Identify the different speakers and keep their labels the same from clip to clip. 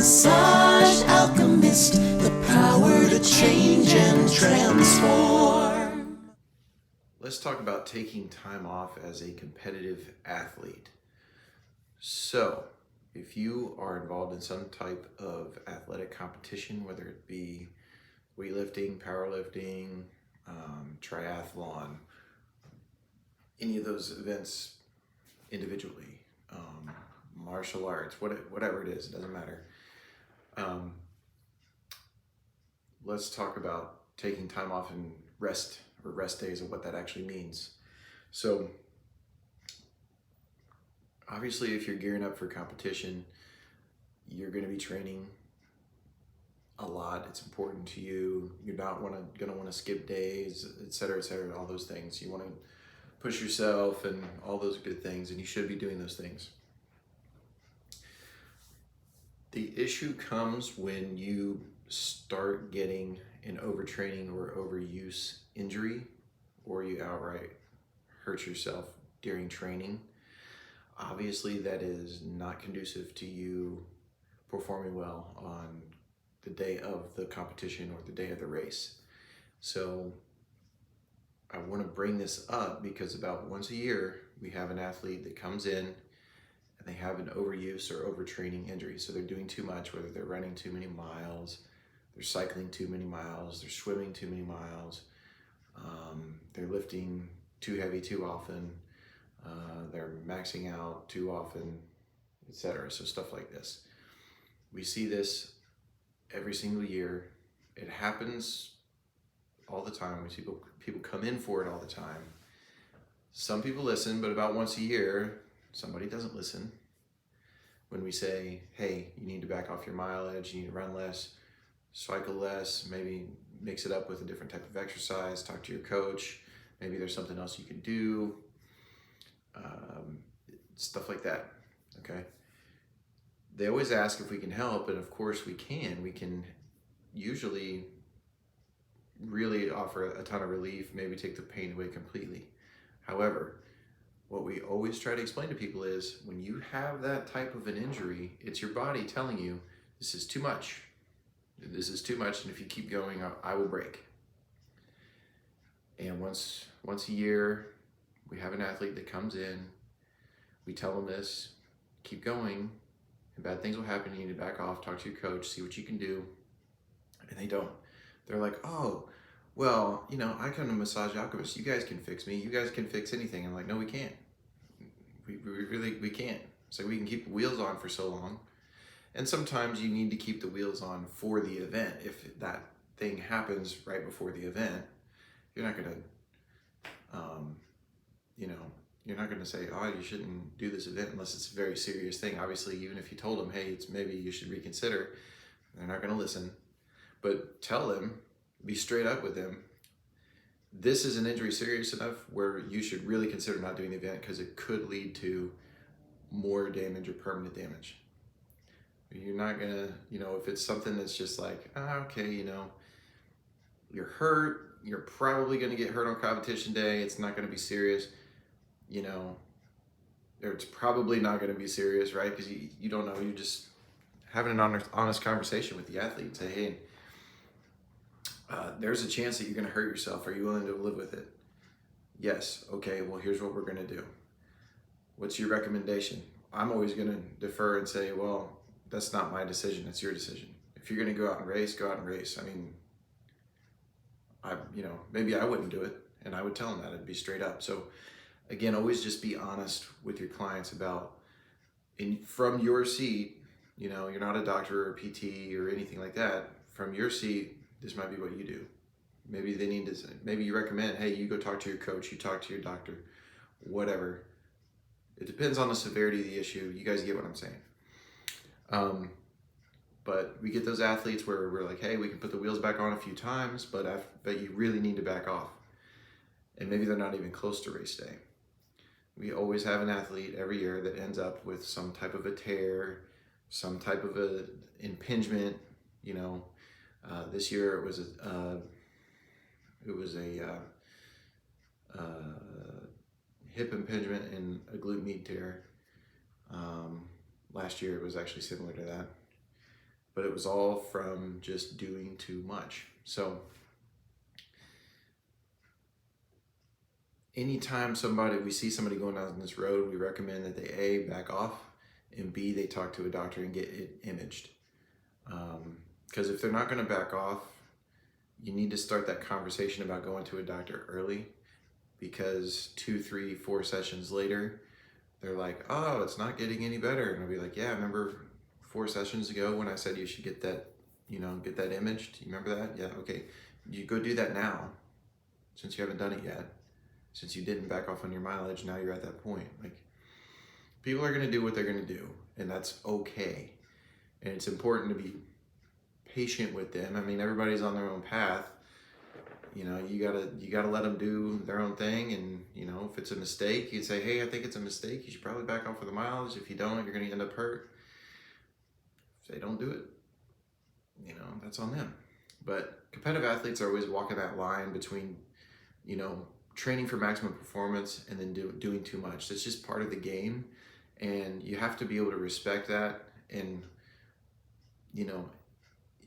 Speaker 1: massage alchemist, the power to change and transform.
Speaker 2: Let's talk about taking time off as a competitive athlete. So, if you are involved in some type of athletic competition, whether it be weightlifting, powerlifting, triathlon, any of those events individually, martial arts, whatever it is, it doesn't matter. Let's talk about taking time off and rest days and what that actually means. So obviously if you're gearing up for competition, you're going to be training a lot. It's important to you. You're not going to want to skip days, etc., all those things. You want to push yourself and all those good things, and you should be doing those things. The issue comes when you start getting an overtraining or overuse injury, or you outright hurt yourself during training. Obviously, that is not conducive to you performing well on the day of the competition or the day of the race. So I want to bring this up because about once a year, we have an athlete that comes in and they have an overuse or overtraining injury. So they're doing too much, whether they're running too many miles, they're cycling too many miles, they're swimming too many miles, they're lifting too heavy too often, they're maxing out too often, etc. So stuff like this. We see this every single year. It happens all the time. We see people come in for it all the time. Some people listen, but about once a year, somebody doesn't listen. When we say, hey, you need to back off your mileage, you need to run less, cycle less, maybe mix it up with a different type of exercise, talk to your coach, maybe there's something else you can do, stuff like that, okay? They always ask if we can help, and of course we can. We can usually really offer a ton of relief, maybe take the pain away completely. However, what we always try to explain to people is when you have that type of an injury, it's your body telling you, this is too much. This is too much, and if you keep going, I will break. And once a year, we have an athlete that comes in, we tell them this, keep going, and bad things will happen. You need to back off, talk to your coach, see what you can do, and they don't. They're like, oh, well, I come to Massage Alchemist. You guys can fix me. You guys can fix anything. I'm like, no, we can't. We can't. It's like we can keep the wheels on for so long. And sometimes you need to keep the wheels on for the event. If that thing happens right before the event, you're not gonna, you're not gonna say, oh, you shouldn't do this event unless it's a very serious thing. Obviously, even if you told them, hey, it's maybe you should reconsider, they're not gonna listen. But tell them, be straight up with them. This is an injury serious enough where you should really consider not doing the event because it could lead to more damage or permanent damage. You're not gonna, if it's something that's just like, okay, you're hurt, you're probably gonna get hurt on competition day, it's not gonna be serious, or it's probably not gonna be serious, right? Because you don't know, you're just having an honest conversation with the athlete and say, hey, there's a chance that you're going to hurt yourself. Are you willing to live with it? Yes. Okay, well, here's what we're going to do. What's your recommendation? I'm always going to defer and say, well, that's not my decision. It's your decision. If you're going to go out and race, go out and race. I mean, maybe I wouldn't do it, and I would tell them that. It'd be straight up. So again, always just be honest with your clients about, from your seat, you're not a doctor or a PT or anything like that. From your seat, this might be what you do. Maybe maybe you recommend, hey, you go talk to your coach, you talk to your doctor, whatever. It depends on the severity of the issue. You guys get what I'm saying. But we get those athletes where we're like, hey, we can put the wheels back on a few times, but you really need to back off. And maybe they're not even close to race day. We always have an athlete every year that ends up with some type of a tear, some type of a impingement, this year it was a hip impingement and a glute med tear. Last year it was actually similar to that. but it was all from just doing too much. So anytime we see somebody going down this road, we recommend that they A, back off, and B, they talk to a doctor and get it imaged. Because if they're not going to back off, you need to start that conversation about going to a doctor early, because 2, 3, 4 sessions later, they're like, oh, it's not getting any better. And I'll be like, yeah, remember 4 sessions ago when I said you should get that, get that imaged? You remember that? Yeah, okay. You go do that now, since you haven't done it yet. Since you didn't back off on your mileage, now you're at that point. Like, people are gonna do what they're gonna do, and that's okay. And it's important to be patient with them. I mean, everybody's on their own path. You gotta let them do their own thing. And if it's a mistake, you say, hey, I think it's a mistake. You should probably back off for the mileage. If you don't, you're gonna end up hurt. If they don't do it, that's on them. But competitive athletes are always walking that line between, training for maximum performance and then doing too much. That's just part of the game, and you have to be able to respect that. And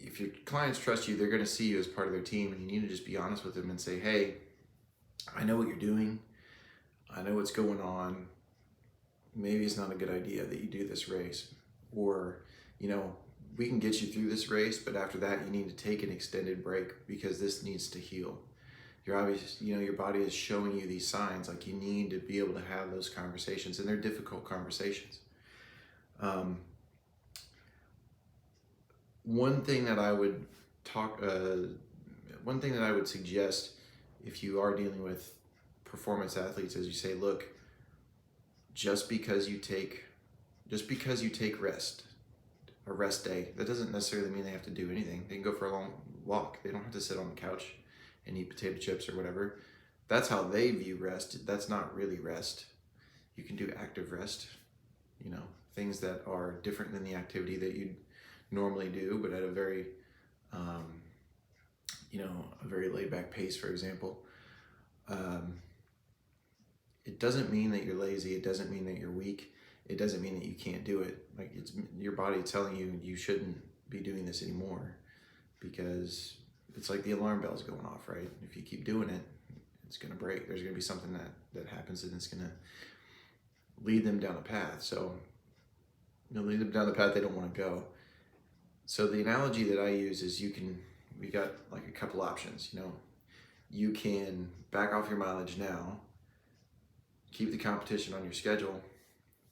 Speaker 2: if your clients trust you, they're going to see you as part of their team, and you need to just be honest with them and say, hey, I know what you're doing, I know what's going on, maybe it's not a good idea that you do this race, or we can get you through this race, but after that you need to take an extended break because this needs to heal. You're obvious, your body is showing you these signs. Like, you need to be able to have those conversations, and they're difficult conversations. One thing that I would suggest if you are dealing with performance athletes is you say, look, just because you take a rest day, that doesn't necessarily mean they have to do anything. They can go for a long walk. They don't have to sit on the couch and eat potato chips or whatever. That's how they view rest. That's not really rest. You can do active rest, things that are different than the activity that you normally do, but at a very, a very laid back pace, for example. It doesn't mean that you're lazy. It doesn't mean that you're weak. It doesn't mean that you can't do it. Like, it's your body telling you shouldn't be doing this anymore, because it's like the alarm bell's going off, right? If you keep doing it, it's going to break. There's going to be something that happens, and it's going to lead them down a path. So, lead them down the path they don't want to go. So the analogy that I use is we got like a couple options. You can back off your mileage now, keep the competition on your schedule,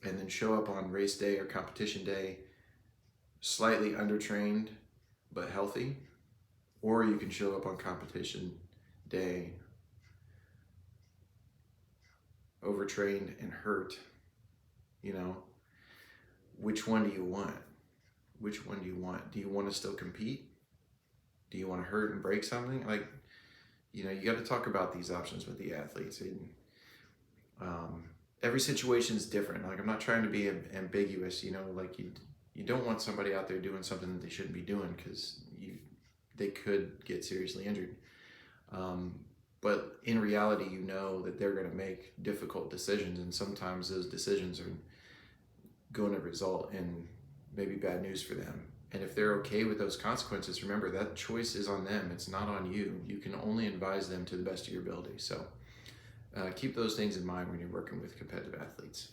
Speaker 2: and then show up on race day or competition day slightly undertrained but healthy. Or you can show up on competition day overtrained and hurt. Which one do you want? Which one do you want? Do you want to still compete? Do you want to hurt and break something? Like, you got to talk about these options with the athletes. And every situation is different. Like, I'm not trying to be ambiguous. Like, you don't want somebody out there doing something that they shouldn't be doing, because they could get seriously injured. But in reality, that they're going to make difficult decisions, and sometimes those decisions are going to result in maybe bad news for them. And if they're okay with those consequences, remember, that choice is on them. It's not on you. You can only advise them to the best of your ability. So keep those things in mind when you're working with competitive athletes.